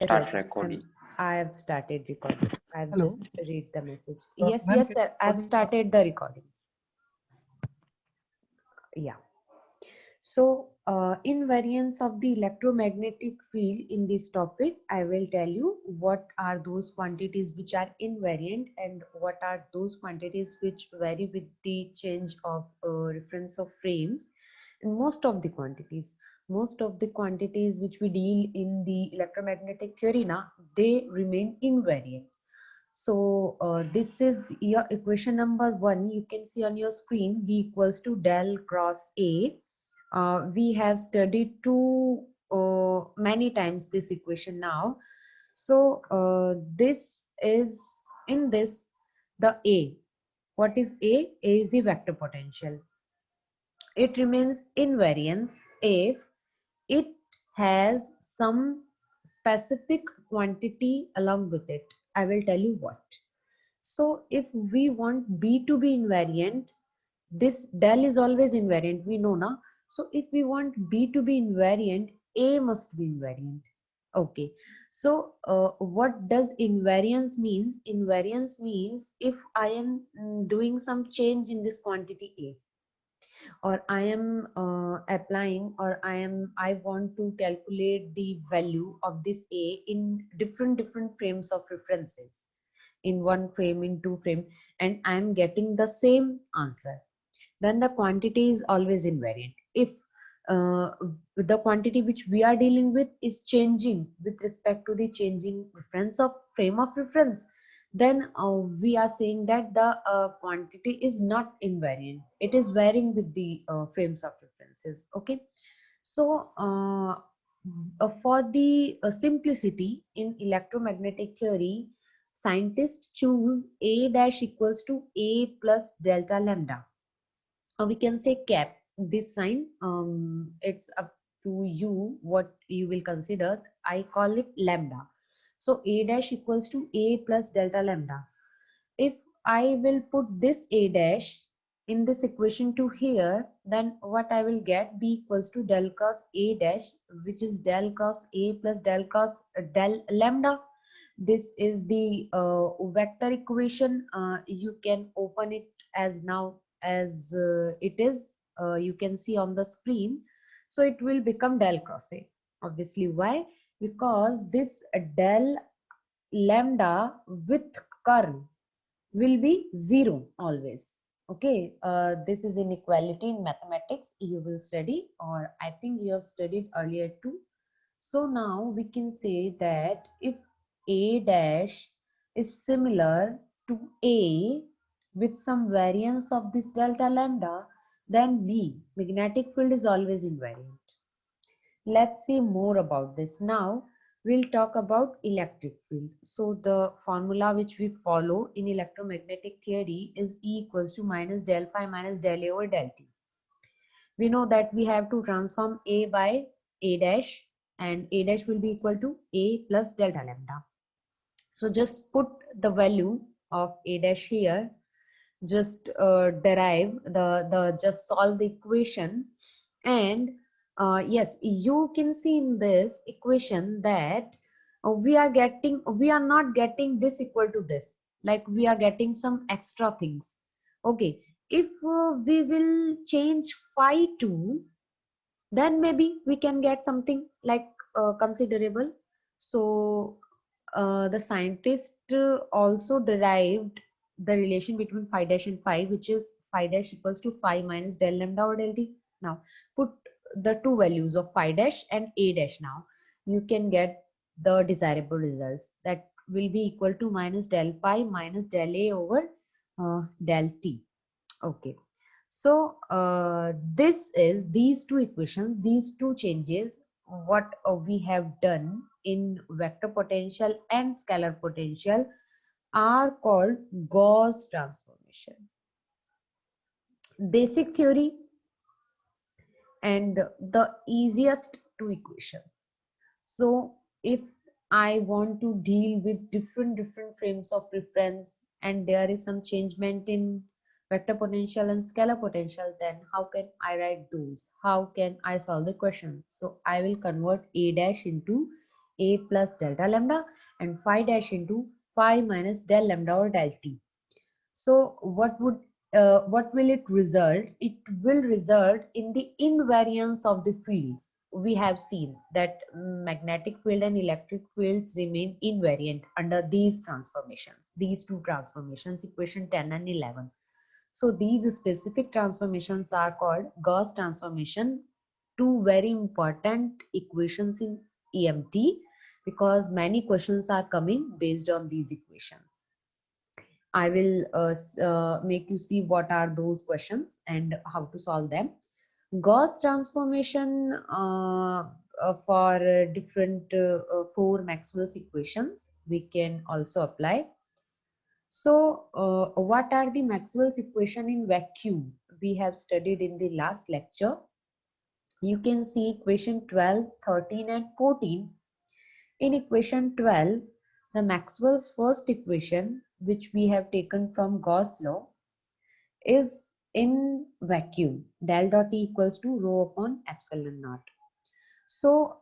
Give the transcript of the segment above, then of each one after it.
Yes, Start Ajit. recording. I have started recording. I've Hello, just read the message. Yes, ma'am, yes, can sir. you I've hear me? started the recording. Yeah. So, invariance of the electromagnetic field in this topic, I will tell you what are those quantities which are invariant and what are those quantities which vary with the change of reference of frames. And most of the quantities which we deal in the electromagnetic theory now, they remain invariant. So this is your equation number 1. You can see on your screen V equals to del cross A. We have studied too many times this equation now. So this is in this the A. What is A? A is the vector potential. It remains invariant if it has some specific quantity along with it. I will tell you what. So if we want B to be invariant, this del is always invariant, we know now. So if we want B to be invariant, A must be invariant. Okay. So what does invariance means? Invariance means if I am doing some change in this quantity A, or I am applying, or I want to calculate the value of this A in different frames of references, in one frame, in two frame, and I am getting the same answer, then the quantity is always invariant. If uh, the quantity which we are dealing with is changing with respect to the changing reference of frame of reference, then we are saying that the quantity is not invariant. It is varying with the frames of references. Okay. So for the simplicity in electromagnetic theory, scientists choose A dash equals to A plus delta lambda. We can say cap. This sign, it's up to you what you will consider. I call it lambda. So A dash equals to A plus delta lambda. If I will put this A dash in this equation to here, then what I will get, B equals to del cross A dash, which is del cross A plus del cross del lambda. This is the vector equation. You can open it as now as it is. You can see on the screen. So it will become del cross A. Obviously, why? Because this del lambda with curl will be 0 always. Okay, this is inequality in mathematics you will study, or I think you have studied earlier too. So now we can say that if A dash is similar to A with some variance of this delta lambda, then B, magnetic field, is always invariant. Let's see more about this. Now we'll talk about electric field. So the formula which we follow in electromagnetic theory is E equals to minus del phi minus del A over del T. We know that we have to transform A by A dash, and A dash will be equal to A plus delta lambda. So just put the value of A dash here, just derive just solve the equation, and yes, you can see in this equation that we are not getting this equal to this, like we are getting some extra things. Okay, if we will change phi to, then maybe we can get something like considerable. So the scientist also derived the relation between phi dash and phi, which is phi dash equals to phi minus del lambda over del t. Now put the two values of phi dash and a dash. Now you can get the desirable results, that will be equal to minus del pi minus del a over del t. Okay. So this is these two equations, these two changes, what we have done in vector potential and scalar potential are called Gauss transformation. Basic theory and the easiest two equations. So if I want to deal with different frames of reference and there is some changement in vector potential and scalar potential, then how can I write those? How can I solve the questions? So I will convert A dash into A plus delta lambda and phi dash into phi minus del lambda or del t. So what will it result? It will result in the invariance of the fields. We have seen that magnetic field and electric fields remain invariant under these transformations, these two transformations, equation 10 and 11. So these specific transformations are called Gauss transformation, two very important equations in EMT, because many questions are coming based on these equations. I will make you see what are those questions and how to solve them. Gauss transformation for different four Maxwell's equations we can also apply. So what are the Maxwell's equation in vacuum? We have studied in the last lecture. You can see equation 12, 13 and 14. In equation 12, the Maxwell's first equation, which we have taken from Gauss law, is in vacuum. Del dot E equals to rho upon epsilon naught. So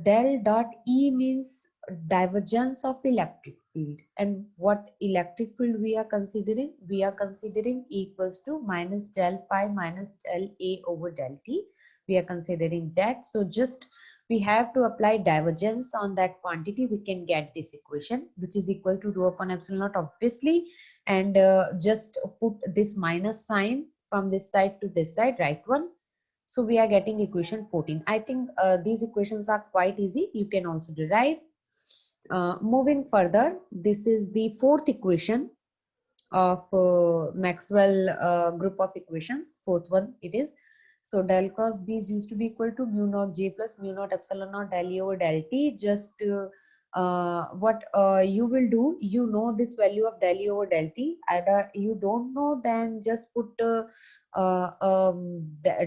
del dot E means divergence of electric field. And what electric field we are considering? We are considering E equals to minus del phi minus del A over del T. We are considering that. So just we have to apply divergence on that quantity. We can get this equation, which is equal to rho upon epsilon naught, obviously. And just put this minus sign from this side to this side, right one. So we are getting equation 14. I think these equations are quite easy. You can also derive. Moving further, this is the fourth equation of Maxwell group of equations. Fourth one it is. So del cross B is used to be equal to mu naught J plus mu naught epsilon naught del E over del T. Just what you will do, you know this value of del E over del T. Either you don't know, then just put the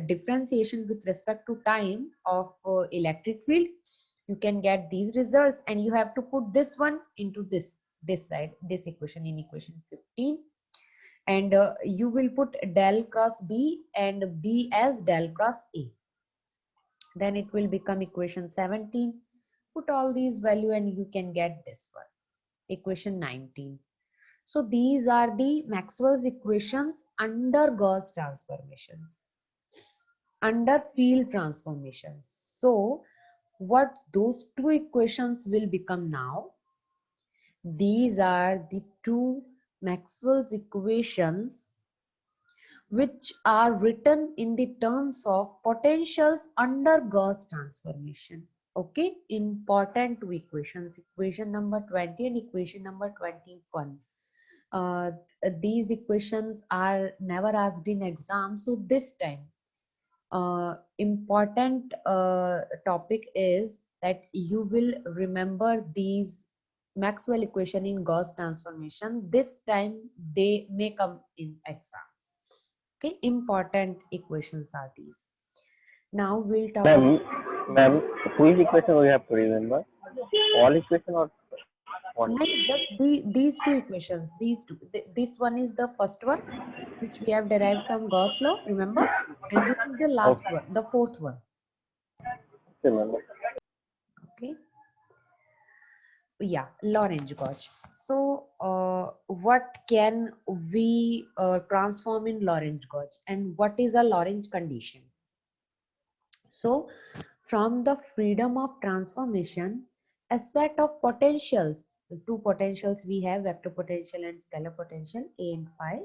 differentiation with respect to time of electric field. You can get these results, and you have to put this one into this side, this equation, in equation 15. And you will put del cross B and B as del cross A. Then it will become equation 17. Put all these value and you can get this one, equation 19. So these are the Maxwell's equations under Gauss transformations, under field transformations. So what those two equations will become now? These are the two Maxwell's equations which are written in the terms of potentials under Gauss transformation. Okay, important two equations, equation number 20 and equation number 21. These equations are never asked in exam, so this time important topic is that you will remember these Maxwell equation in Gauss transformation. This time they may come in exams. Okay, important equations are these. Now we'll talk about Which equation we have to remember? All equation or one? just these two equations. These two. This one is the first one, which we have derived from Gauss law. Remember, and this is the last Okay. one, the fourth one. Remember. Okay. Yeah, Lorentz gauge. So what can we transform in Lorentz gauge, and what is a Lorentz condition? So from the freedom of transformation, a set of potentials, the two potentials we have, vector potential and scalar potential, A and phi,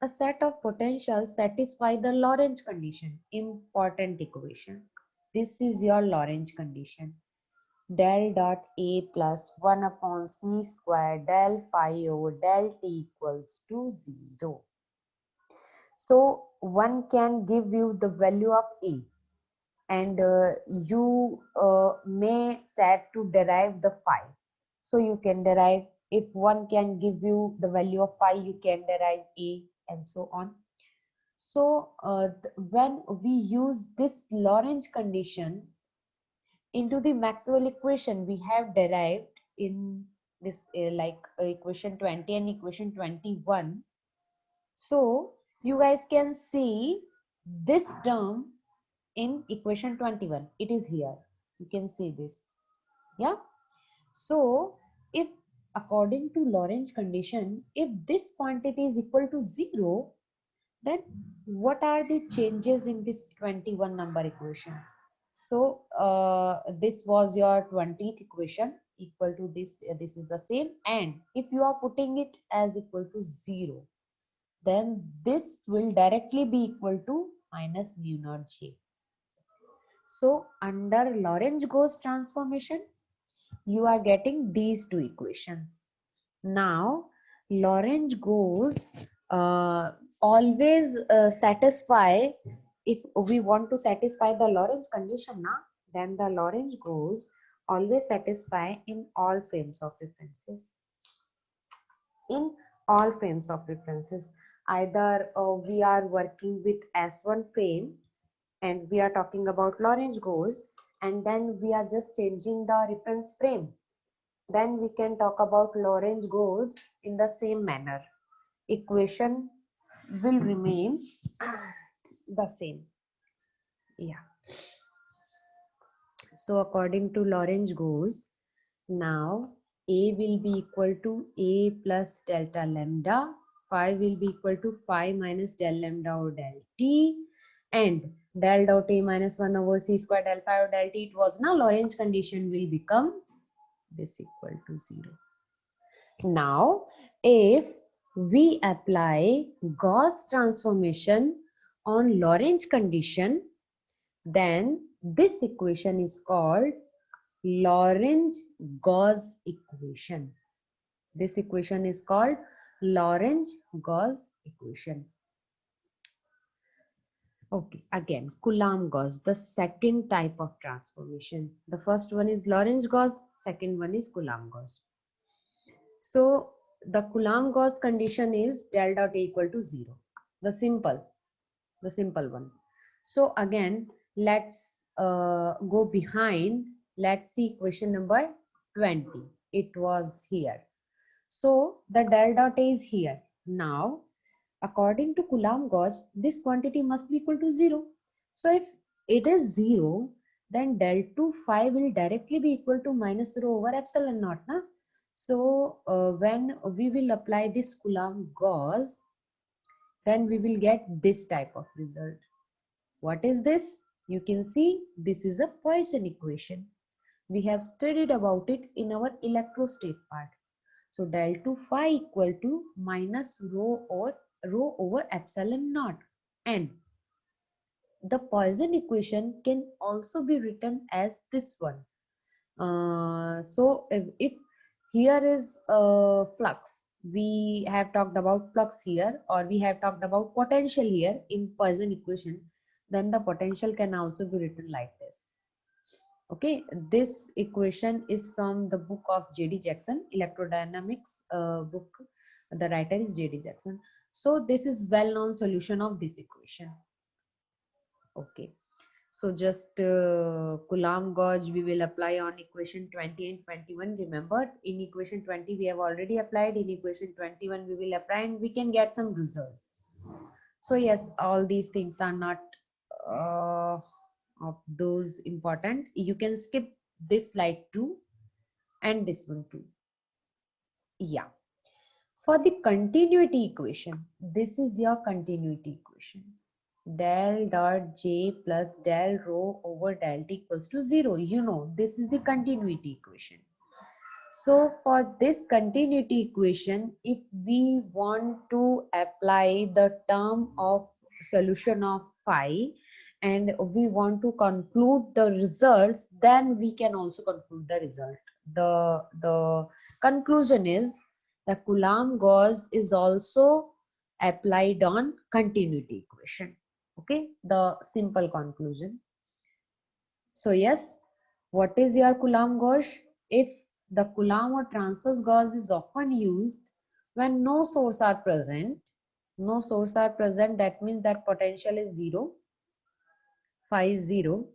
a set of potentials satisfy the Lorentz condition. Important equation. This is your Lorentz condition. Del dot A plus 1 upon C square del phi over del T equals to 0. So one can give you the value of A, and you may set to derive the phi. So you can derive, if one can give you the value of phi, you can derive A, and so on. So when we use this Lorentz condition into the Maxwell equation we have derived in this equation 20 and equation 21. So you guys can see this term in equation 21. It is here. You can see this. Yeah. So if according to Lorentz condition, if this quantity is equal to 0, then what are the changes in this 21 number equation? So this was your 20th equation equal to this, this is the same, and if you are putting it as equal to 0, then this will directly be equal to minus mu naught J. So under Lorentz-Gauss transformation, you are getting these two equations. Now Lorentz-Gauss always satisfy, if we want to satisfy the Lorentz condition, then the Lorentz-Gauss always satisfy in all frames of references. In all frames of references, either we are working with S1 frame and we are talking about Lorentz-Gauss, and then we are just changing the reference frame, then we can talk about Lorentz-Gauss in the same manner. Equation will remain the same. Yeah. So according to Lorentz-Gauss, now A will be equal to A plus delta lambda, phi will be equal to phi minus del lambda or del t, and del dot A minus 1 over C square del phi or del t, it was now Lorentz condition will become this equal to 0. Now, if we apply Gauss transformation on Lorentz condition, then this equation is called Lorentz-Gauss equation. This equation is called Lorentz-Gauss equation. Okay, again, Coulomb-Gauss, the second type of transformation. The first one is Lorentz-Gauss, second one is Coulomb-Gauss. So the Coulomb-Gauss condition is del dot A equal to 0. The simple one. So again, let's go behind. Let's see equation number 20. It was here. So the del dot A is here. Now, according to Coulomb-Gauss, this quantity must be equal to 0. So if it is 0, then del 2 phi will directly be equal to minus rho over epsilon naught. Na? So when we will apply this Coulomb-Gauss, then we will get this type of result. What is this? You can see this is a Poisson equation. We have studied about it in our electrostate part. So del 2 phi equal to minus rho over epsilon naught, and the Poisson equation can also be written as this one. So if here is flux, we have talked about flux here, or we have talked about potential here in Poisson equation, then the potential can also be written like this. Okay, this equation is from the book of J.D. Jackson, Electrodynamics book. The writer is J.D. Jackson. So this is well-known solution of this equation. Okay. So just Coulomb-Gauss we will apply on equation 20 and 21. Remember, in equation 20 we have already applied. In equation 21 we will apply, and we can get some results. So yes, all these things are not of those important. You can skip this slide too, and this one too. Yeah. For the continuity equation, this is your continuity equation. Del dot J plus del rho over del T equals to 0. You know, this is the continuity equation. So for this continuity equation, if we want to apply the term of solution of phi, and we want to conclude the results, then we can also conclude the result. The conclusion is the Coulomb-Gauss is also applied on continuity equation. Okay, the simple conclusion. So yes, what is your Coulomb-Gauss? If the Coulomb or transverse Gauss is often used when no source are present. No source are present, that means that potential is 0. Phi is 0.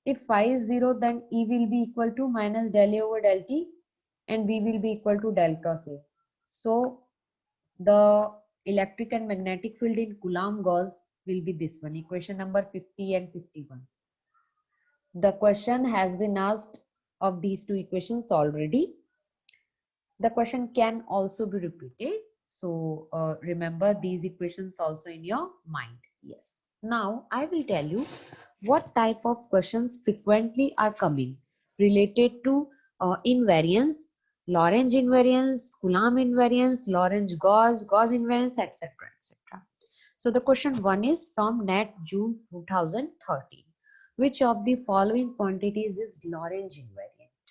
If phi is 0, then E will be equal to minus del A over del T, and B will be equal to del cross A. So the electric and magnetic field in Coulomb-Gauss will be this one, equation number 50 and 51. The question has been asked of these two equations already. The question can also be repeated. So remember these equations also in your mind. Yes. Now I will tell you what type of questions frequently are coming related to invariance, Lorentz invariance, Coulomb invariance, Lorentz-Gauss, Gauss invariance, etc. etc. So the question 1 is from NET June 2013. Which of the following quantities is Lorentz invariant?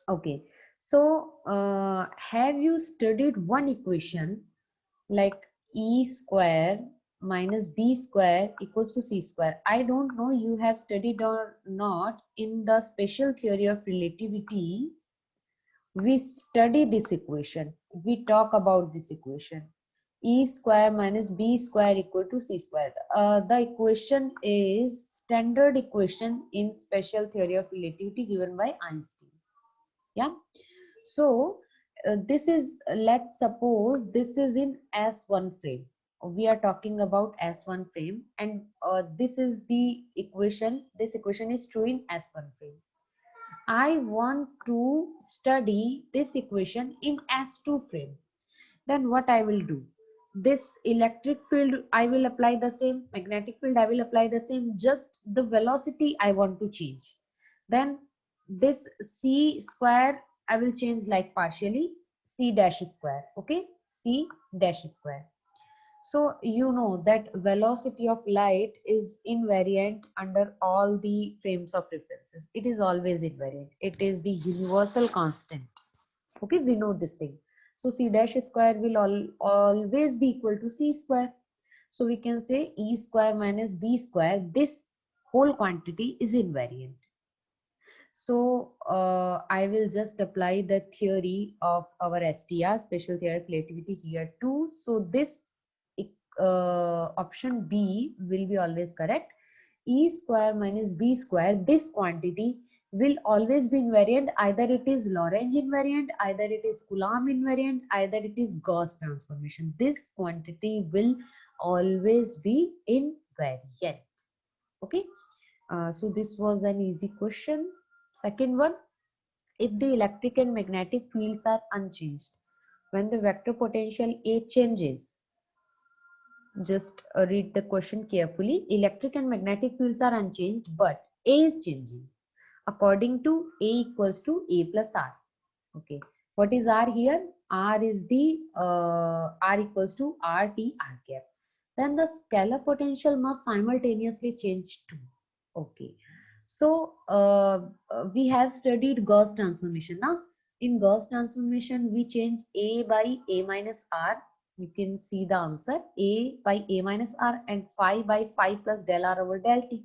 Okay, so have you studied one equation like E square minus B square equals to C square? I don't know you have studied or not. In the special theory of relativity, we study this equation. We talk about this equation. E square minus B square equal to C square. The equation is standard equation in special theory of relativity given by Einstein. Yeah. So this is, let's suppose this is in S1 frame. We are talking about S1 frame, and this is the equation. This equation is true in S1 frame. I want to study this equation in S2 frame. Then what I will do? This electric field I will apply the same, magnetic field I will apply the same, just the velocity I want to change. Then this C square I will change like partially, C dash square. Okay, C dash square. So you know that velocity of light is invariant under all the frames of references. It is always invariant. It is the universal constant. Okay, we know this thing. So C dash square will always be equal to C square. So we can say E square minus B square, this whole quantity is invariant. So I will just apply the theory of our STR, special theory of relativity, here too. So this option B will be always correct. E square minus B square, this quantity will always be invariant. Either it is Lorentz invariant, either it is Coulomb invariant, either it is Gauss transformation. This quantity will always be invariant. Okay. So this was an easy question. Second one, if the electric and magnetic fields are unchanged, when the vector potential A changes, just read the question carefully. Electric and magnetic fields are unchanged, but A is changing. According to A equals to A plus R. Okay. What is R here? R is the R equals to RT R cap. Then the scalar potential must simultaneously change too. Okay. So we have studied Gauss transformation. Now in Gauss transformation, we change A by A minus R. You can see the answer, A by A minus R and phi by phi plus del R over del T.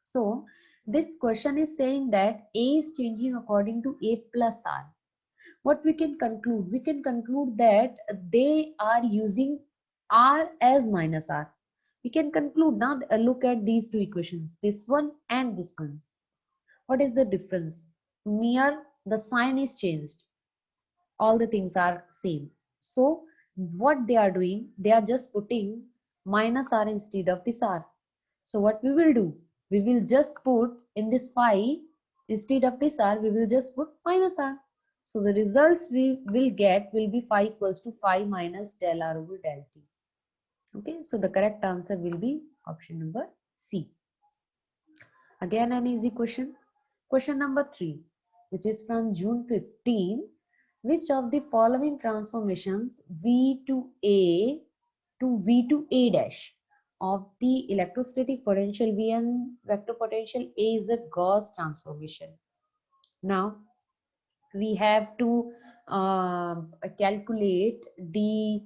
So this question is saying that A is changing according to A plus R. What we can conclude? We can conclude that they are using R as minus R. We can conclude now. Look at these two equations, this one and this one. What is the difference? Mere the sign is changed, all the things are same. So what they are doing, they are just putting minus R instead of this R. So what we will do, we will just put in this phi, instead of this R, we will just put minus R. So the results we will get will be phi equals to phi minus del R over del T. Okay, so the correct answer will be option number C. Again an easy question. Question number 3, which is from June 15. Which of the following transformations V to A to V to A dash of the electrostatic potential V and vector potential A is a Gauss transformation? Now we have to calculate the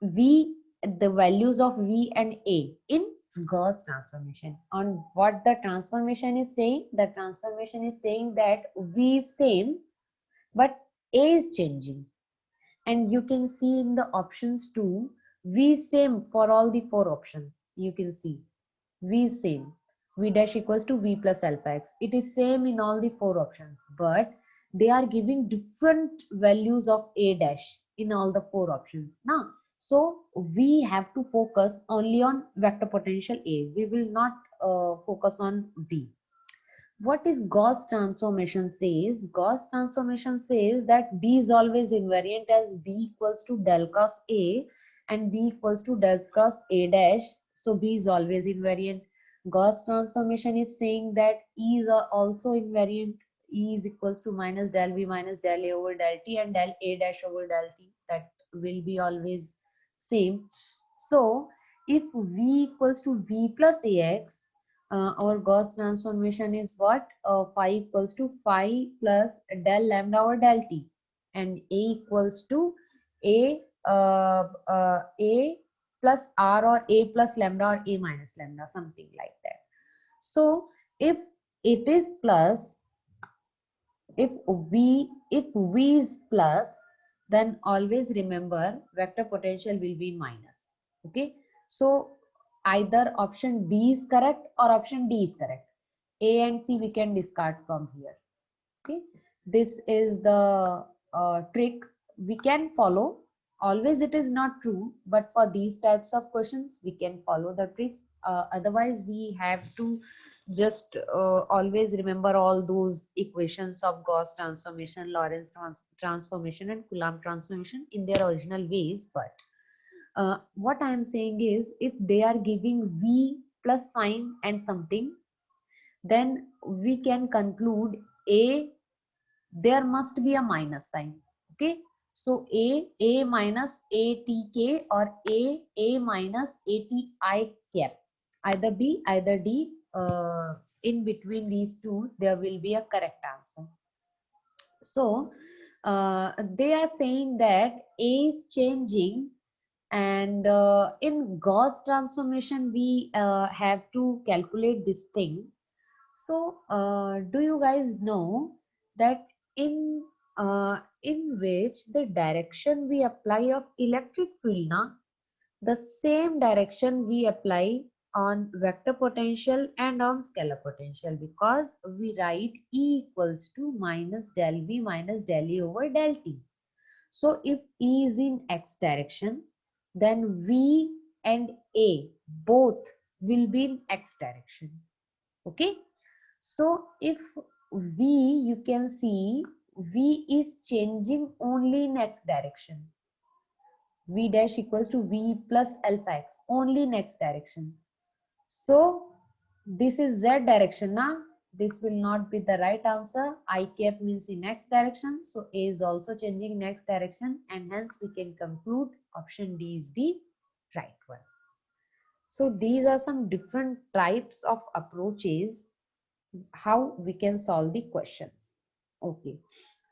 V, the values of V and A in Gauss transformation. On what the transformation is saying? The transformation is saying that V is same, but A is changing. And you can see in the options too, V is same for all the 4 options. You can see V is same. V dash equals to V plus alpha x. It is same in all the 4 options, but they are giving different values of A dash in all the 4 options. Now, so we have to focus only on vector potential A. We will not focus on V. What is Gauss transformation says? Gauss transformation says that B is always invariant as B equals to del cross A and B equals to del cross A dash. So B is always invariant. Gauss transformation is saying that E is also invariant. E is equals to minus del V minus del A over del T and del A dash over del T. That will be always same. So if V equals to V plus AX, our Gauss transformation is what? Phi equals to phi plus del lambda over del T, and A equals to A plus R or A plus lambda or A minus lambda, something like that. So if it is plus, if V is plus, then always remember vector potential will be minus. Okay, so either option B is correct or option D is correct. A and C we can discard from here. Okay, this is the trick we can follow. Always it is not true, but for these types of questions we can follow the tricks. Otherwise we have to just always remember all those equations of Gauss transformation, Lorentz transformation and Coulomb transformation in their original ways. But what I am saying is, if they are giving V plus sign and something, then we can conclude A, there must be a minus sign. Okay, so A minus ATK or A minus ATI cap, either B either D, in between these two there will be a correct answer. So they are saying that A is changing, and in Gauss transformation we have to calculate this thing. So do you guys know that in which the direction we apply of electric field, na, the same direction we apply on vector potential and on scalar potential, because we write E equals to minus del V minus del E over del T. So if E is in X direction, then V and A both will be in X direction. Okay. So if V, you can see V is changing only in X direction. V dash equals to V plus alpha X, only in X direction. So this is Z direction now. This will not be the right answer. I cap means in X direction. So A is also changing in X direction, and hence we can conclude option D is the right one. So these are some different types of approaches how we can solve the questions. Okay,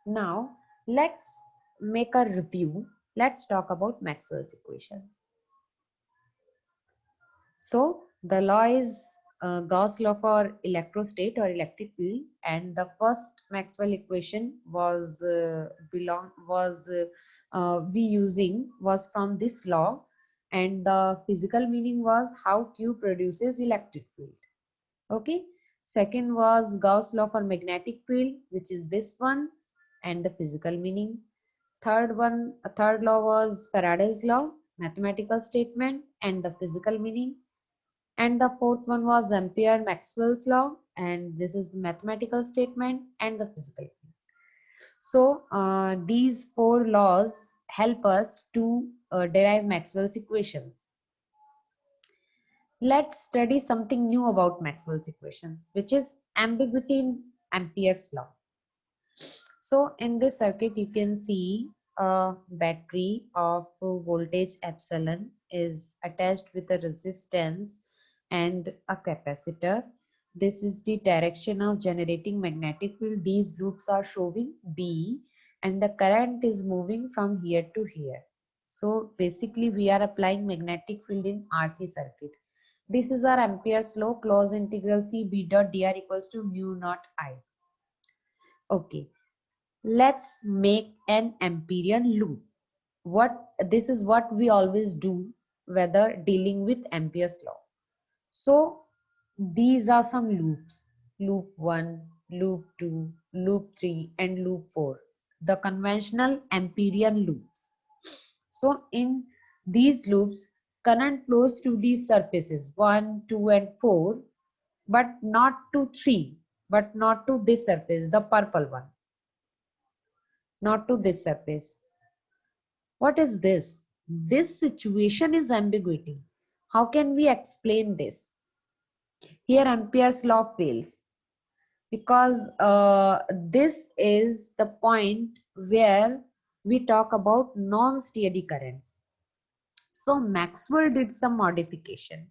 now let's make a review. Let's talk about Maxwell's equations. So the law is Gauss law for electrostate or electric field, and the first Maxwell equation was we using was from this law, and the physical meaning was how Q produces electric field. Okay, second was Gauss law for magnetic field, which is this one, and the physical meaning. Third law was Faraday's law, mathematical statement and the physical meaning. And the fourth one was Ampere Maxwell's law, and this is the mathematical statement and the physical meaning. So these four laws help us to derive Maxwell's equations. Let's study something new about Maxwell's equations, which is ambiguity in Ampere's law. So in this circuit, you can see a battery of voltage epsilon is attached with a resistance and a capacitor. This is the direction of generating magnetic field. These loops are showing B, and the current is moving from here to here. So basically we are applying magnetic field in RC circuit. This is our Ampere's law, close integral C B dot dr equals to mu naught I. Okay, let's make an Amperian loop. This is what we always do whether dealing with Ampere's law. So these are some loops: loop 1, loop 2, loop 3 and loop 4, the conventional Amperian loops. So in these loops, current flows to these surfaces 1, 2 and 4, but not to 3. but not to this surface, the purple one, not to this surface. What is this? This situation is ambiguity. How can we explain this? Here Ampere's law fails, because this is the point where we talk about non-steady currents. So Maxwell did some modification.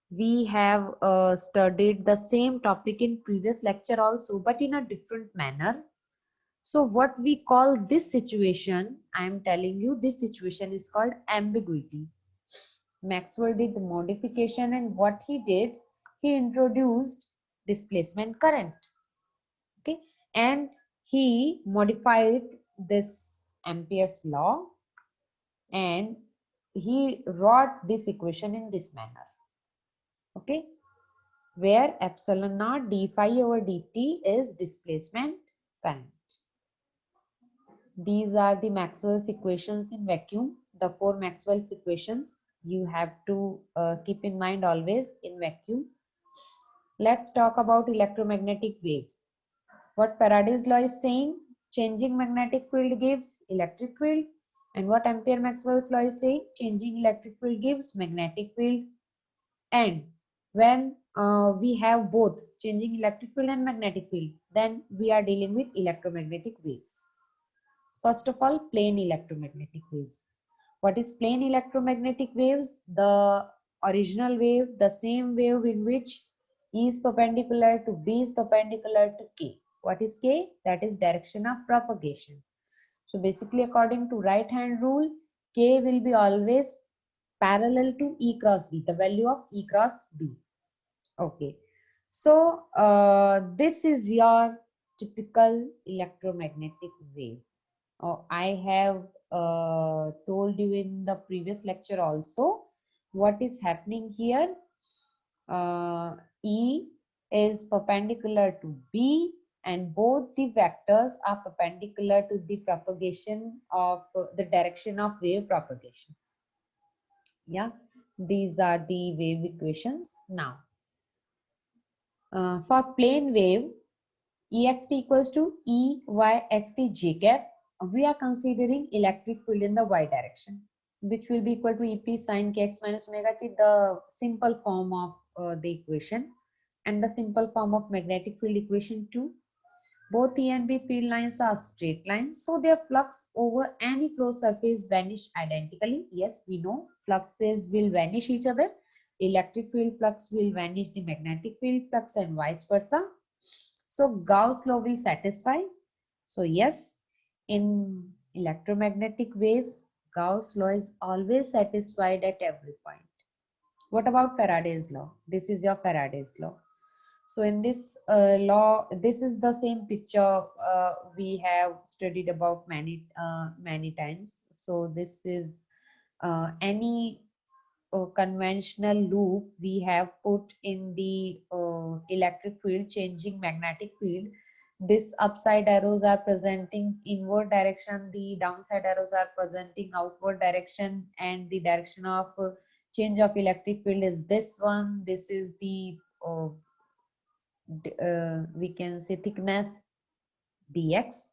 We have studied the same topic in previous lecture also, but in a different manner. So what we call this situation, I am telling you, this situation is called ambiguity. Maxwell did the modification, and what he did, he introduced displacement current. Okay, and he modified this Ampere's law, and he wrote this equation in this manner. Okay, where epsilon naught d phi over dt is displacement current. These are the Maxwell's equations in vacuum, the 4 Maxwell's equations you have to keep in mind always in vacuum. Let's talk about electromagnetic waves. What Faraday's law is saying, changing magnetic field gives electric field, and what Ampere-Maxwell's law is saying, changing electric field gives magnetic field. And when we have both changing electric field and magnetic field, then we are dealing with electromagnetic waves. First of all, plane electromagnetic waves. What is plane electromagnetic waves? The original wave, the same wave in which E is perpendicular to B is perpendicular to K. What is K? That is direction of propagation. So basically, according to right hand rule, K will be always parallel to E cross B, the value of E cross B. Okay. So this is your typical electromagnetic wave. I have told you in the previous lecture also what is happening here. E is perpendicular to B, and both the vectors are perpendicular to the propagation of the direction of wave propagation. Yeah, these are the wave equations. Now, for plane wave, ext equals to Eyxt j cap. We are considering electric field in the y direction, which will be equal to Ep sine kx minus omega t, the simple form of the equation, and the simple form of magnetic field equation too. Both E and B field lines are straight lines, so their flux over any closed surface vanish identically. Yes, we know fluxes will vanish each other. Electric field flux will vanish the magnetic field flux and vice versa. So Gauss law will satisfy. So yes, in electromagnetic waves, Gauss law is always satisfied at every point. What about Faraday's law? This is your Faraday's law. So in this law, this is the same picture we have studied about many times. So this is any conventional loop we have put in the electric field changing magnetic field. This upside arrows are presenting inward direction, the downside arrows are presenting outward direction, and the direction of change of electric field is this one. This is the we can say thickness dx.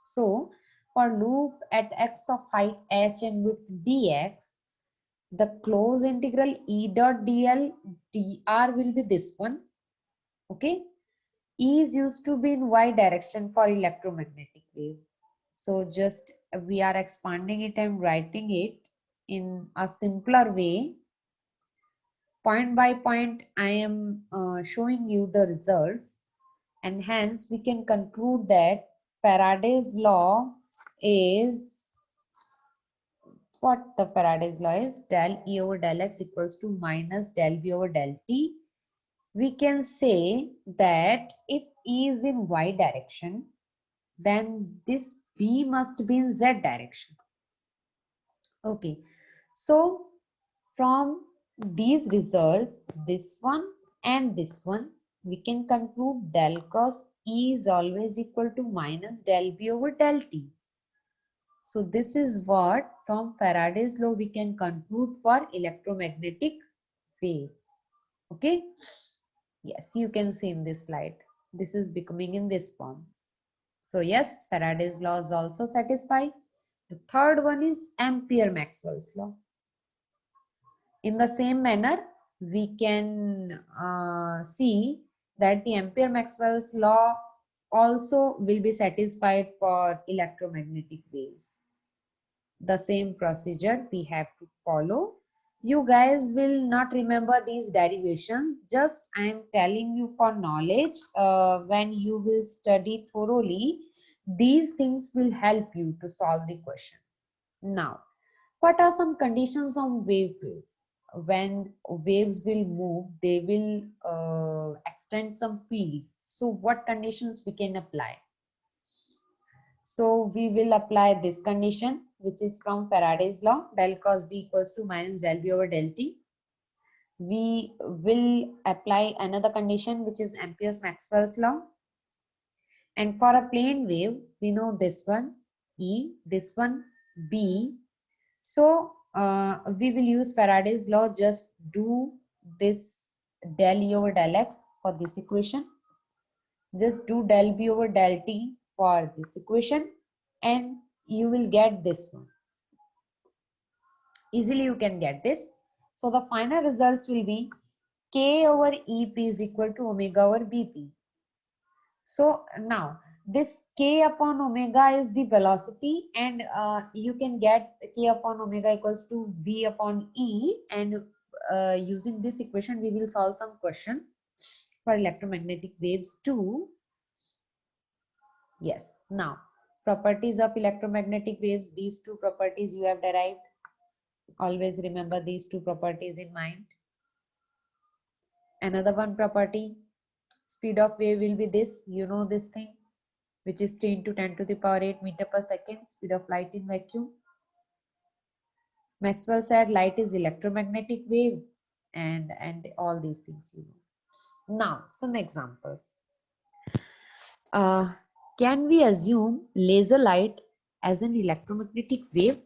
So for loop at x of height h and width dx, the closed integral E dot dl dr will be this one. Okay, E is used to be in y direction for electromagnetic wave. So just we are expanding it and writing it in a simpler way. Point by point, I am showing you the results, and hence we can conclude that Faraday's law is, what the Faraday's law is, del E over del X equals to minus del V over del T. We can say that if E is in Y direction, then this B must be in Z direction. Okay, so from these results, this one and this one, we can conclude del cross E is always equal to minus del B over del T. So this is what from Faraday's law we can conclude for electromagnetic waves. Okay. Yes, you can see in this slide. this is becoming in this form. So yes, Faraday's law is also satisfied. The third one is Ampere-Maxwell's law. In the same manner, we can see that the Ampere-Maxwell's law also will be satisfied for electromagnetic waves. The same procedure we have to follow. You guys will not remember these derivations, just I am telling you for knowledge. When you will study thoroughly, these things will help you to solve the questions. Now, what are some conditions on wave fields? When waves will move, they will extend some fields. So what conditions we can apply? So we will apply this condition, which is from Faraday's law, del cross B equals to minus del B over del T. We will apply another condition, which is Ampere's-Maxwell's law. And for a plane wave, we know this one E, this one B. So we will use Faraday's law. Just do this del E over del X for this equation. Just do del B over del T for this equation, and you will get this one. Easily you can get this. So the final results will be K over EP is equal to omega over BP. So now this K upon omega is the velocity, and you can get K upon omega equals to B upon E, and using this equation we will solve some question for electromagnetic waves too. Yes, now properties of electromagnetic waves, these two properties you have derived. Always remember these two properties in mind. Another one property, speed of wave will be this, you know this thing, which is 10 to 10 to the power 8 meter per second, speed of light in vacuum. Maxwell said light is electromagnetic wave, and all these things you know. Now some examples. Can we assume laser light as an electromagnetic wave?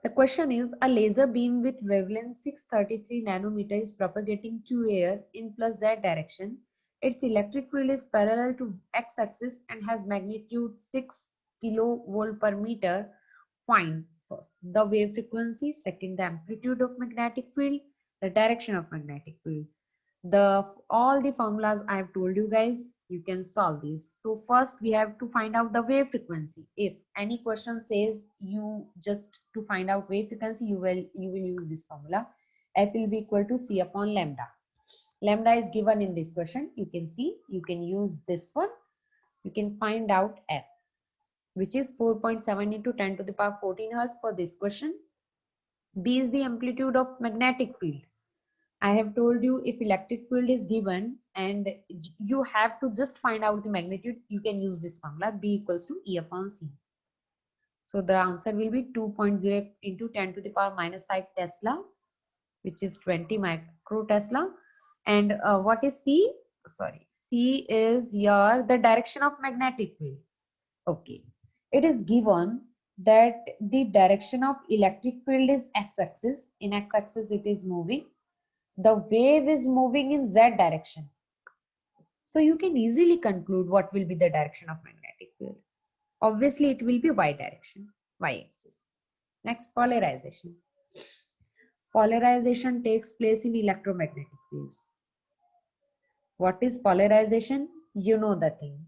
The question is, a laser beam with wavelength 633 nanometer is propagating through air in plus z direction. Its electric field is parallel to x-axis and has magnitude 6 kilovolt per meter. Find first the wave frequency, second the amplitude of magnetic field, the direction of magnetic field. All the formulas I have told you guys, you can solve these. So first we have to find out the wave frequency. If any question says you just to find out wave frequency, you will use this formula. F will be equal to C upon lambda. Lambda is given in this question. You can see, you can use this one. You can find out F, which is 4.7 into 10 to the power 14 hertz for this question. B is the amplitude of magnetic field. I have told you, if electric field is given and you have to just find out the magnitude, you can use this formula, B equals to E upon C. So the answer will be 2.0 into 10 to the power minus 5 Tesla, which is 20 micro Tesla. And what is C? Sorry, C is here the direction of magnetic field. Okay, it is given that the direction of electric field is x-axis. In x-axis it is moving. The wave is moving in z direction. So you can easily conclude what will be the direction of magnetic field. Obviously, it will be y direction, y-axis. Next, polarization. Polarization takes place in electromagnetic waves. What is polarization? You know the thing.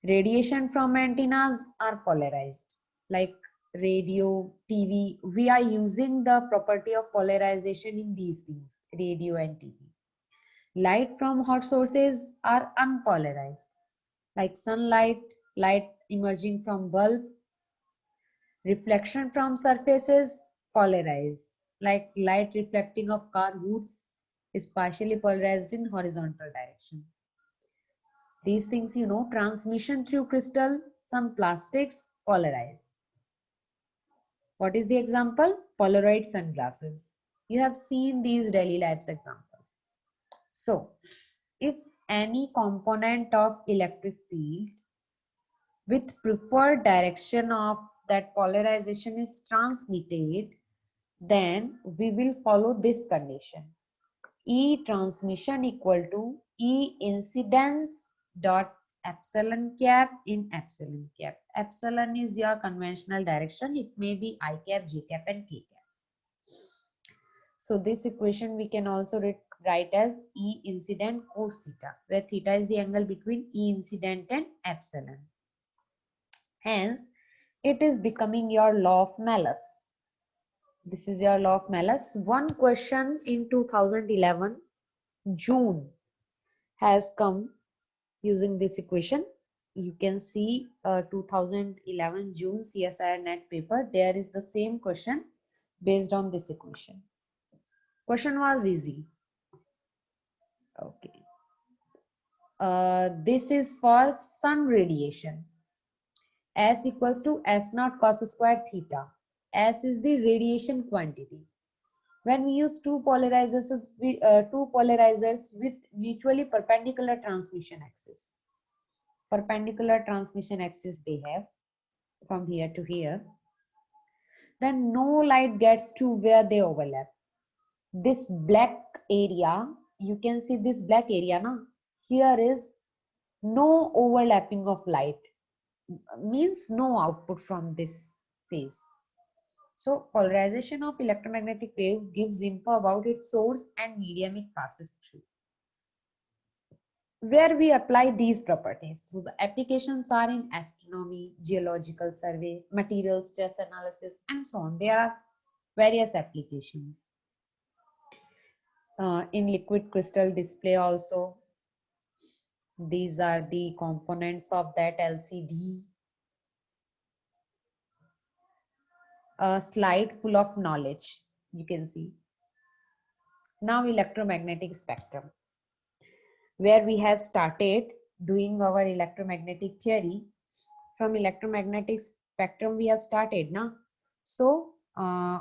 Radiation from antennas are polarized, like radio, TV. We are using the property of polarization in these things, radio and TV. Light from hot sources are unpolarized, like sunlight, light emerging from bulb. Reflection from surfaces, polarized, like light reflecting off car hoods is partially polarized in horizontal direction. These things you know. Transmission through crystal, some plastics, polarized. What is the example? Polaroid sunglasses. You have seen these daily lives examples. So, if any component of electric field with preferred direction of that polarization is transmitted, then we will follow this condition. E transmission equal to E incidence dot epsilon cap in epsilon cap. Epsilon is your conventional direction. It may be I cap, J cap and K cap. So this equation we can also write as E incident cos theta, where theta is the angle between E incident and epsilon. Hence, it is becoming your law of Malus. This is your law of Malus. One question in 2011 June has come using this equation. You can see 2011 June CSIR net paper. There is the same question based on this equation. Question was easy. Okay. This is for sun radiation. S equals to S naught cos square theta. S is the radiation quantity. When we use two polarizers with mutually perpendicular transmission axis. Perpendicular transmission axis they have from here to here. Then no light gets to where they overlap. This black area, you can see this black area now. Here is no overlapping of light, means no output from this phase. So polarization of electromagnetic wave gives info about its source and medium it passes through. Where we apply these properties. So the applications are in astronomy, geological survey, material stress analysis, and so on. There are various applications. In liquid crystal display also, these are the components of that LCD. A slide full of knowledge, you can see. Now electromagnetic spectrum, where we have started doing our electromagnetic theory. From electromagnetic spectrum we have started now. So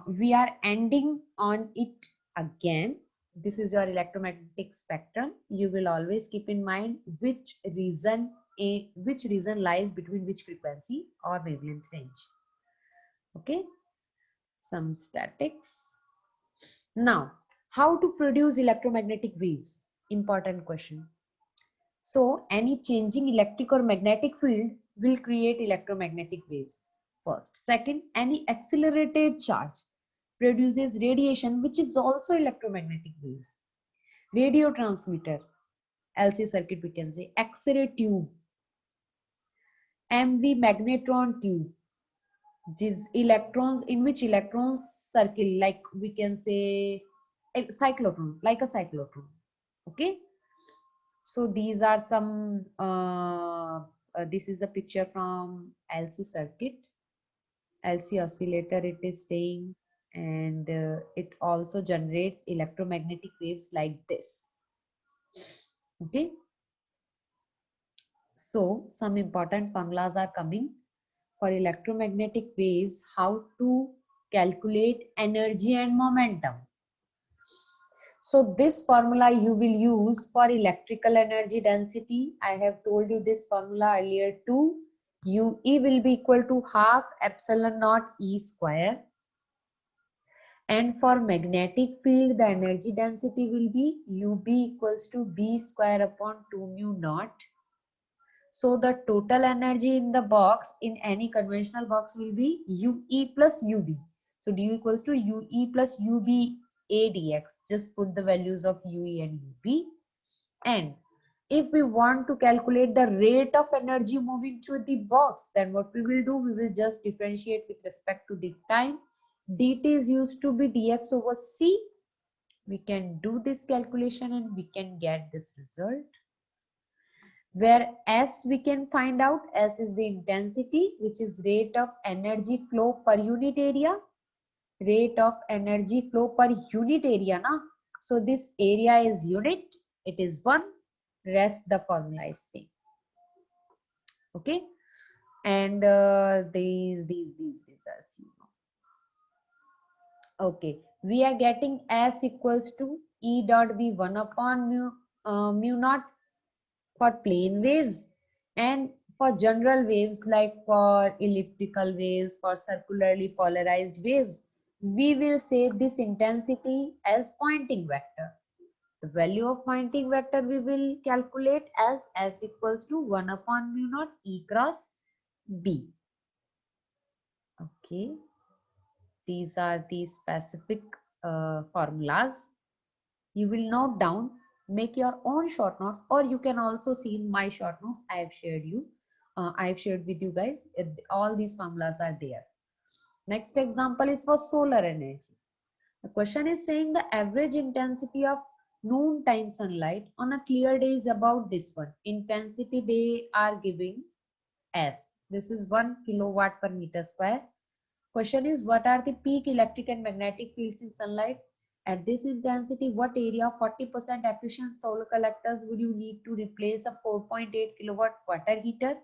we are ending on it again. This is your electromagnetic spectrum. You will always keep in mind which region lies between which frequency or wavelength range. Okay, some statics. Now, how to produce electromagnetic waves? Important question. So, any changing electric or magnetic field will create electromagnetic waves. First. Second, any accelerated charge produces radiation, which is also electromagnetic waves. Radio transmitter, LC circuit we can say, X-ray tube, MV magnetron tube, these electrons, in which electrons circle, like we can say a cyclotron, like a cyclotron. Okay, so these are some this is the picture from LC circuit, LC oscillator it is saying, and it also generates electromagnetic waves like this. Okay, so some important formulas are coming for electromagnetic waves. How to calculate energy and momentum. So this formula you will use for electrical energy density. I have told you this formula earlier too. UE will be equal to half epsilon naught E square. And for magnetic field, the energy density will be UB equals to B square upon 2 mu naught. So the total energy in the box, in any conventional box, will be UE plus UB. So du equals to UE plus UB A dx. Just put the values of UE and UB. And if we want to calculate the rate of energy moving through the box, then what we will do, we will just differentiate with respect to the time. dt is used to be dx over c. We can do this calculation and we can get this result. Where S we can find out, S is the intensity, which is rate of energy flow per unit area. Rate of energy flow per unit area. Na? So this area is unit, it is 1, rest the formula is same. Okay, and these are seen. Okay, we are getting S equals to E dot B 1 upon mu naught for plane waves, and for general waves like for elliptical waves, for circularly polarized waves, we will say this intensity as Poynting vector. The value of pointing vector we will calculate as S equals to 1 upon mu naught E cross B. Okay, these are the specific formulas. You will note down, make your own short notes, or you can also see in my short notes I have shared with you guys. All these formulas are there. Next example is for solar energy. The question is saying the average intensity of noontime sunlight on a clear day is about this one. Intensity they are giving S. This is 1 kilowatt per meter square. Question is, what are the peak electric and magnetic fields in sunlight? At this intensity, what area of 40% efficient solar collectors would you need to replace a 4.8 kilowatt water heater?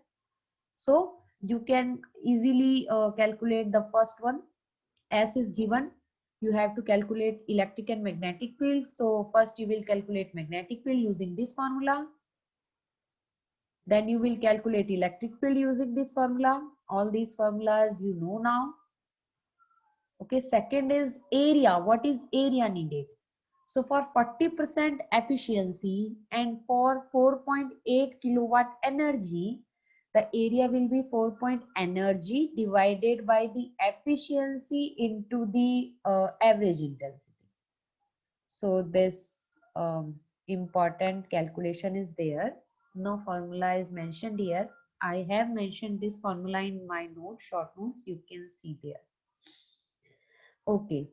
So you can easily calculate the first one. S is given. You have to calculate electric and magnetic fields. So first you will calculate magnetic field using this formula. Then you will calculate electric field using this formula. All these formulas you know now. Okay, second is area. What is area needed? So for 40% efficiency and for 4.8 kilowatt energy, the area will be 4 energy divided by the efficiency into the average intensity. So this important calculation is there. No formula is mentioned here. I have mentioned this formula in my notes, short notes. You can see there. Okay.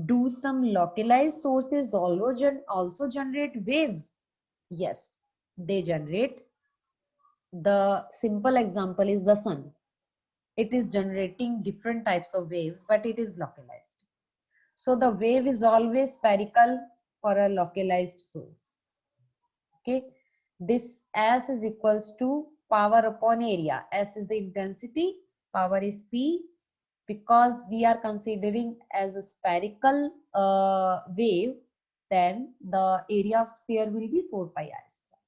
Do some localized sources also generate waves? Yes, they generate. The simple example is the sun. It is generating different types of waves, but it is localized. So the wave is always spherical for a localized source. Okay. This S is equals to power upon area. S is the intensity, power is P. Because we are considering as a spherical wave, then the area of sphere will be 4 pi r square.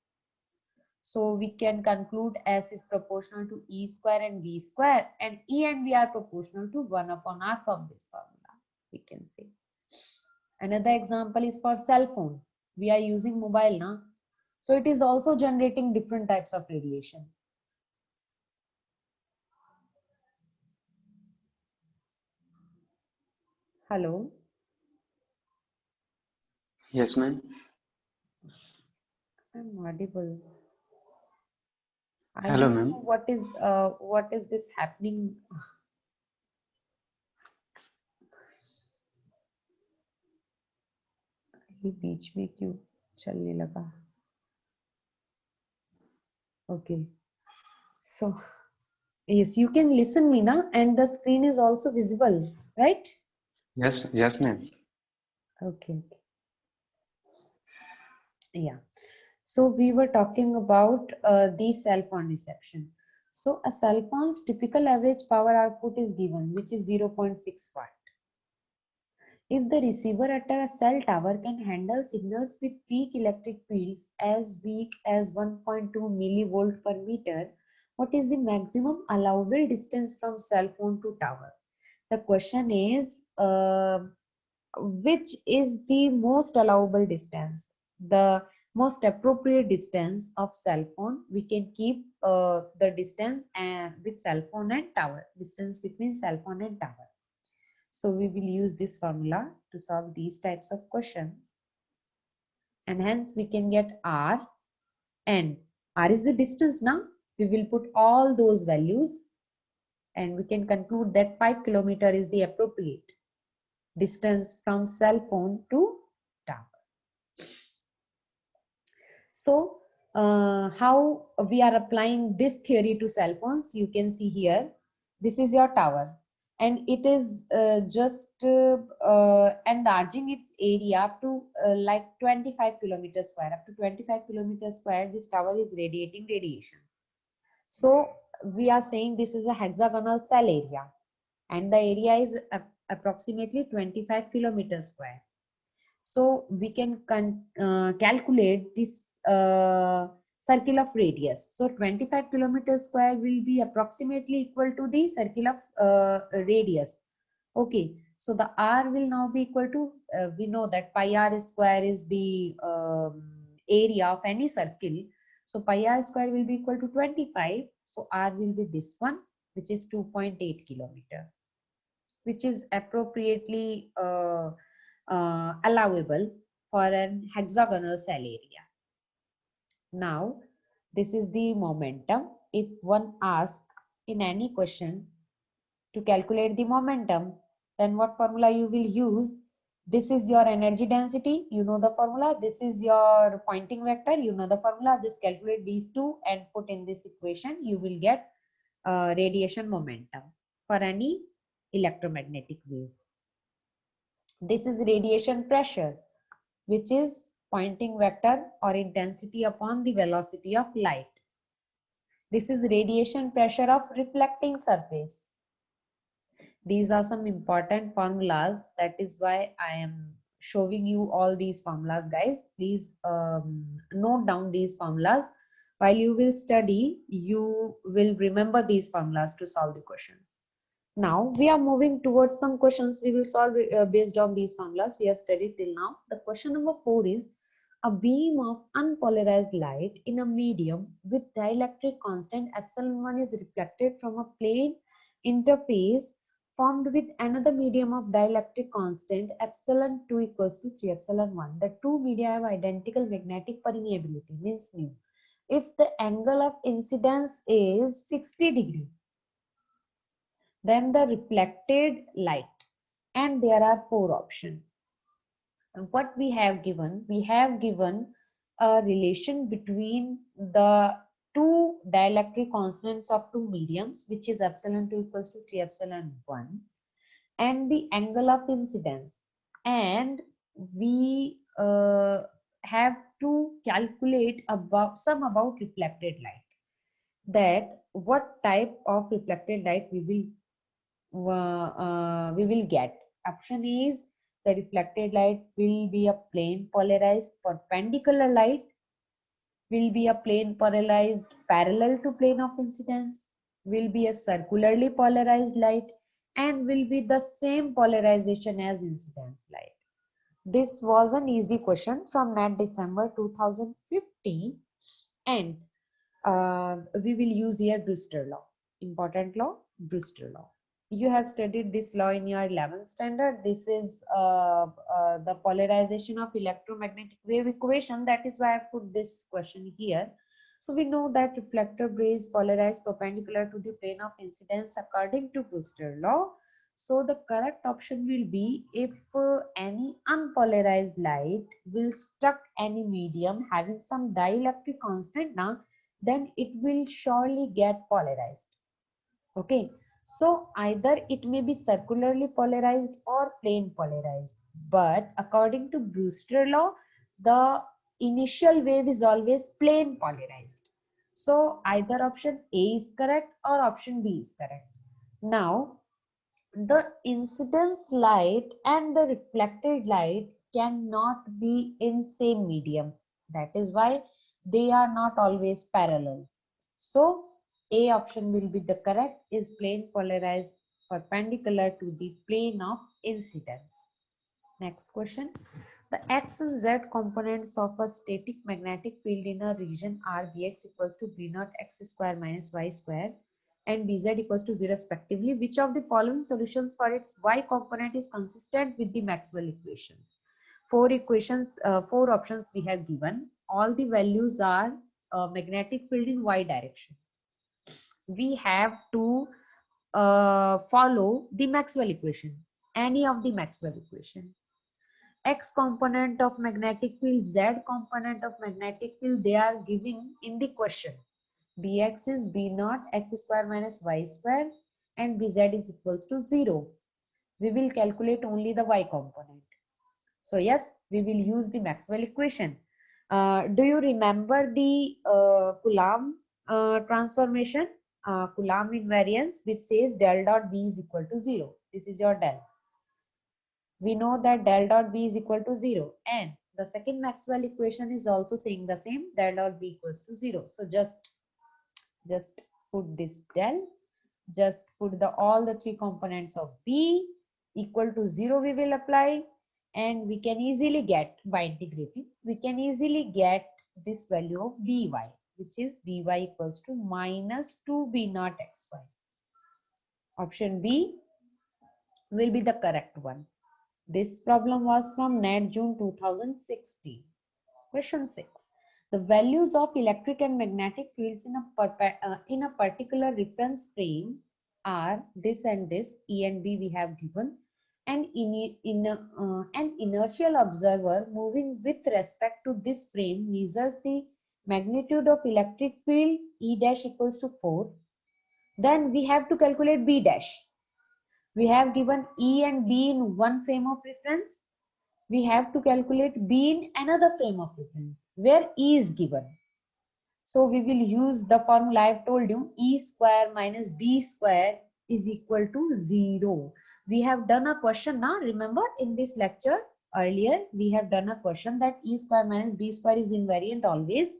So we can conclude S is proportional to E square and V square, and E and V are proportional to 1 upon R from this formula, we can say. Another example is for cell phone. We are using mobile now. So it is also generating different types of radiation. Hello. Yes, ma'am. I'm audible. I Hello, don't ma'am. know what is this happening. ये बीच में क्यों चलने लगा? Okay. So yes, you can listen me now, and the screen is also visible, right? Yes, ma'am. Okay. Yeah. So we were talking about the cell phone reception. So a cell phone's typical average power output is given, which is 0.6 watt. If the receiver at a cell tower can handle signals with peak electric fields as weak as 1.2 millivolt per meter, what is the maximum allowable distance from cell phone to tower? The question is, which is the most allowable distance? The most appropriate distance of cell phone, we can keep the distance with cell phone and tower, distance between cell phone and tower. So we will use this formula to solve these types of questions. And hence we can get R, and R is the distance now. We will put all those values and we can conclude that 5 kilometer is the appropriate distance from cell phone to tower. So how we are applying this theory to cell phones, you can see here, this is your tower. And it is just enlarging its area up to like 25 kilometers square. Up to 25 kilometers square, this tower is radiating radiations. So we are saying this is a hexagonal cell area, and the area is approximately 25 kilometers square. So we can calculate this circle of radius. So 25 kilometers square will be approximately equal to the circle of radius. Okay, So the R will now be equal to, we know that pi r square is the area of any circle. So pi r square will be equal to 25. So R will be this one, which is 2.8 kilometer, which is appropriately allowable for an hexagonal cell area. Now, this is the momentum. If one asks in any question to calculate the momentum, then what formula you will use? This is your energy density, you know the formula. This is your Poynting vector, you know the formula. Just calculate these two and put in this equation. You will get radiation momentum for any electromagnetic wave. This is radiation pressure, which is Poynting vector or intensity upon the velocity of light. This is radiation pressure of reflecting surface. These are some important formulas. That is why I am showing you all these formulas, guys. Please note down these formulas. While you will study, you will remember these formulas to solve the questions. Now we are moving towards some questions we will solve based on these formulas we have studied till now. The question number 4 is, a beam of unpolarized light in a medium with dielectric constant epsilon 1 is reflected from a plane interface formed with another medium of dielectric constant epsilon 2 equals to 3 epsilon 1. The two media have identical magnetic permeability, means mu. If the angle of incidence is 60 degree, then the reflected light, and there are four options. What we have given a relation between the two dielectric constants of two mediums, which is epsilon 2 equals to 3 epsilon 1, and the angle of incidence, and we have to calculate about reflected light, that what type of reflected light we will get. Option is, the reflected light will be a plane polarized perpendicular light, will be a plane polarized parallel to plane of incidence, will be a circularly polarized light, and will be the same polarization as incidence light. This was an easy question from NAT December 2015, and we will use here Brewster law. Important law, Brewster law. You have studied this law in your 11th standard. This is the polarization of electromagnetic wave equation. That is why I put this question here. So we know that reflector ray is polarized perpendicular to the plane of incidence according to Brewster law. So the correct option will be, if any unpolarized light will struck any medium having some dielectric constant now, then it will surely get polarized. Okay, so either it may be circularly polarized or plane polarized, but according to Brewster law, the initial wave is always plane polarized. So either option A is correct or option B is correct. Now, the incidence light and the reflected light cannot be in same medium. That is why they are not always parallel. So A option will be the correct, is plane polarized perpendicular to the plane of incidence. Next question. The x and z components of a static magnetic field in a region R Bx equals to B naught x square minus y square and Bz equals to 0 respectively. Which of the following solutions for its y component is consistent with the Maxwell equations? Four options we have given. All the values are magnetic field in y direction. We have to follow the Maxwell equation, any of the Maxwell equation. X component of magnetic field, Z component of magnetic field, they are giving in the question. Bx is B naught x square minus y square and Bz is equals to 0. We will calculate only the y component. So yes, we will use the Maxwell equation. Do you remember the Coulomb transformation, Coulomb invariance, which says del dot B is equal to 0. This is your del. We know that del dot B is equal to 0, and the second Maxwell equation is also saying the same, del dot B equals to 0. So just put this del, just put all the three components of B, equal to 0 we will apply, and we can easily get, by integrating, we can easily get this value of by, which is by equals to minus 2b naught xy. Option B will be the correct one. This problem was from NET June 2016. Question 6. The values of electric and magnetic fields in a particular reference frame are this and this, E and B we have given, and an inertial observer moving with respect to this frame measures the magnitude of electric field E dash equals to 4. Then we have to calculate B dash. We have given E and B in one frame of reference. We have to calculate B in another frame of reference where E is given. So we will use the formula I have told you, E square minus B square is equal to 0. We have done a question now, remember in this lecture earlier, we have done a question that E square minus B square is invariant always.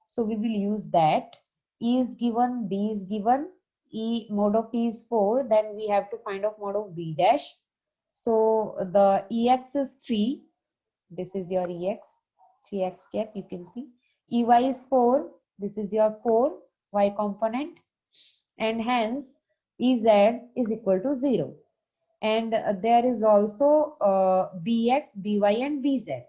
So we will use that. E is given, B is given, E mod of E is 4, then we have to find out mod of B dash. So the EX is 3, this is your EX, 3x cap you can see. EY is 4, this is your 4, Y component, and hence EZ is equal to 0. And there is also BX, BY and BZ.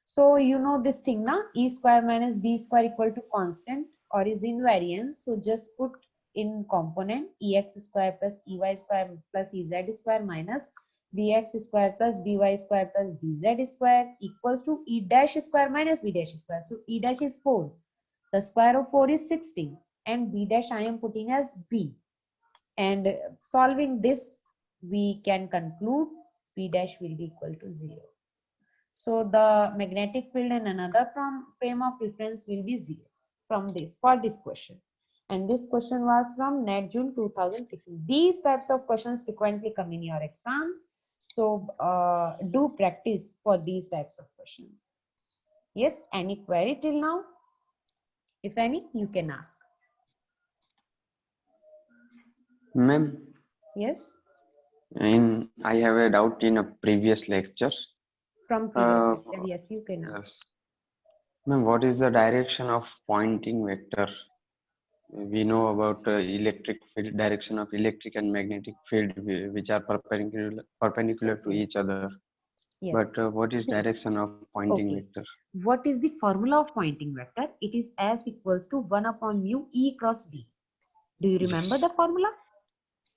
So you know this thing now, E square minus B square equal to constant or is invariance. So just put in component EX square plus EY square plus EZ square minus BX square plus BY square plus BZ square equals to E dash square minus B dash square. So E dash is 4. The square of 4 is 16 and B dash I am putting as B. And solving this, we can conclude B dash will be equal to 0. So the magnetic field in another frame of reference will be 0 from this, for this question. And this question was from NET June 2016. These types of questions frequently come in your exams. So do practice for these types of questions. Yes, any query till now? If any, you can ask. Ma'am, Yes? I have a doubt in a previous lecture. From previous lecture, yes, you can ask. Yes. Ma'am, what is the direction of pointing vector? We know about electric field, direction of electric and magnetic field, which are perpendicular to each other. Yes. But what is direction of pointing vector? What is the formula of pointing vector? It is S equals to 1 upon mu E cross B. Do you remember the formula?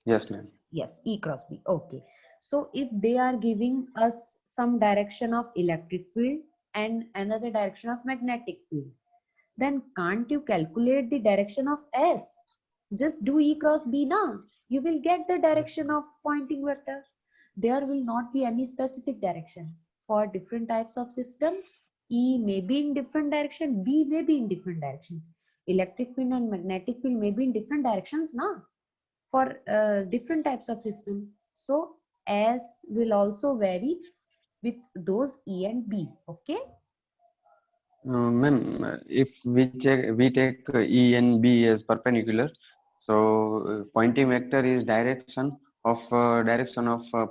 Yes, ma'am. Yes, E cross B. Okay. So if they are giving us some direction of electric field and another direction of magnetic field, then can't you calculate the direction of S? Just do E cross B now. You will get the direction of pointing vector. There will not be any specific direction. For different types of systems, E may be in different direction, B may be in different direction. Electric field and magnetic field may be in different directions now for different types of systems. So S will also vary with those E and B. Okay. Ma'am, if we take E and B as perpendicular, so pointing vector is direction of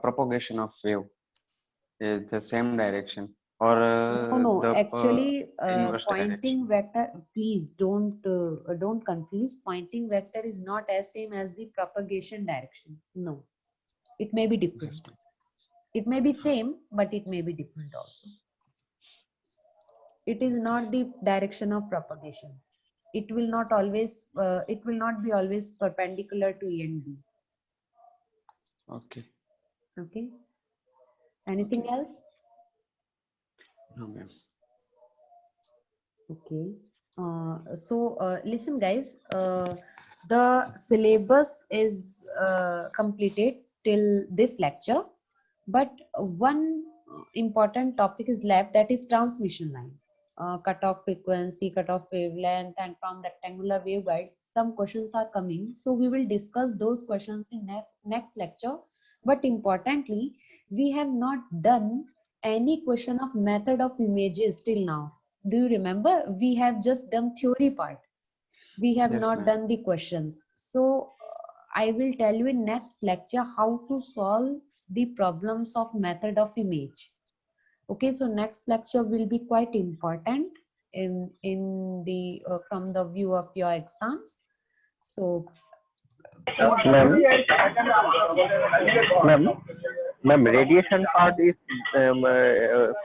propagation of wave, is the same direction, or No, the actually pointing pointing vector, please don't confuse. Pointing vector is not as same as the propagation direction. No, it may be different. It may be same, but it may be different also. It is not the direction of propagation. It will not always it will not be always perpendicular to E and B. Okay. Okay. Anything else? No, ma'am. Okay. Listen guys, the syllabus is completed till this lecture, but one important topic is left, that is transmission line. Cutoff frequency, cutoff wavelength, and from rectangular waveguides some questions are coming, so we will discuss those questions in next lecture. But importantly, we have not done any question of method of images till now. Do you remember? We have just done theory part. We have Yes, not ma'am. done the questions. So I will tell you in next lecture how to solve the problems of method of image. Okay, so next lecture will be quite important in the from the view of your exams. So Ma'am, ma'am, radiation part is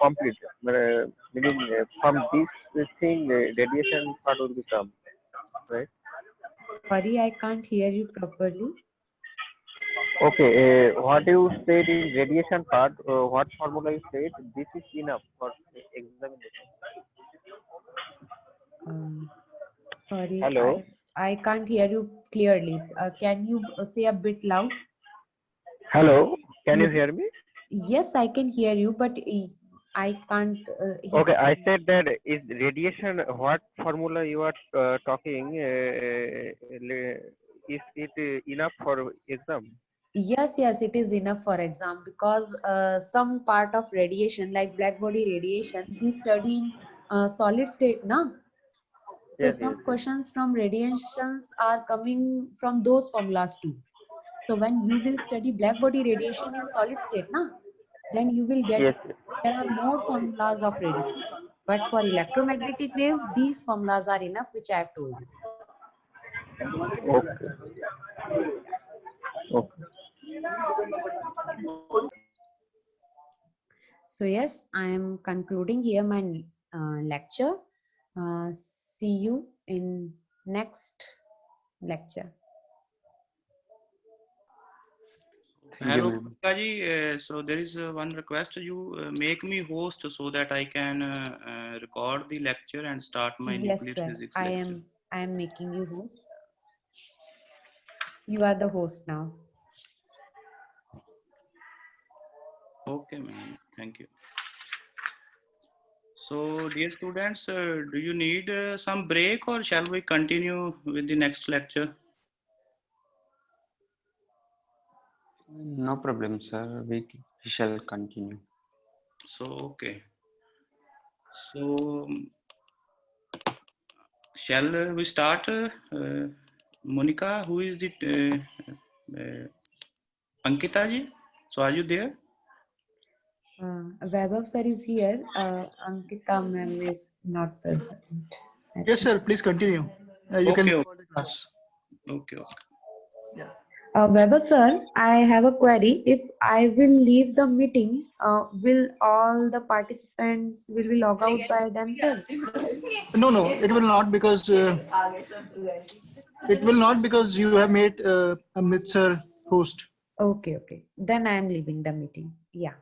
complete. Meaning from this thing, radiation part will become, right? sorry, I can't hear you properly. Okay, what you said in radiation part, what formula you said, this is enough for examination. Sorry, Hello, I can't hear you clearly. Can you say a bit loud? hello, can you Yes, hear me? yes, I can hear you, but I can't Okay, I hear. said that is radiation, what formula you are talking, is it enough for exam? Yes, yes, it is enough for exam because some part of radiation, like black body radiation, we study in solid state, na? So Yes, yes, some yes. questions from radiations are coming from those formulas too. So when you will study black body radiation in solid state, na, then you will get Yes, yes. there are more formulas of radiation. But for electromagnetic waves, these formulas are enough, which I have told you. Okay. Okay. So yes, I am concluding here my lecture. See you in next lecture. Thank you, Hello, ma'am. Kaji. So there is one request. You make me host so that I can record the lecture and start my Yes, nuclear sir. physics I lecture. am making you host. You are the host now. Okay, ma'am. Thank you. So, dear students, do you need some break or shall we continue with the next lecture? No problem, sir. We shall continue. So, okay. So, shall we start? Monica, who is the Ankita ji? So, are you there? Vaibhav sir is here. Ankita ma'am is not present. I Yes, think. sir. Please continue. You Okay, can okay. record the class. Okay. Yeah. Vaibhav sir, I have a query. If I will leave the meeting, will all the participants will be log out by themselves? No, no, it will not because you have made Amrit sir host. Okay, okay. Then I am leaving the meeting. Yeah.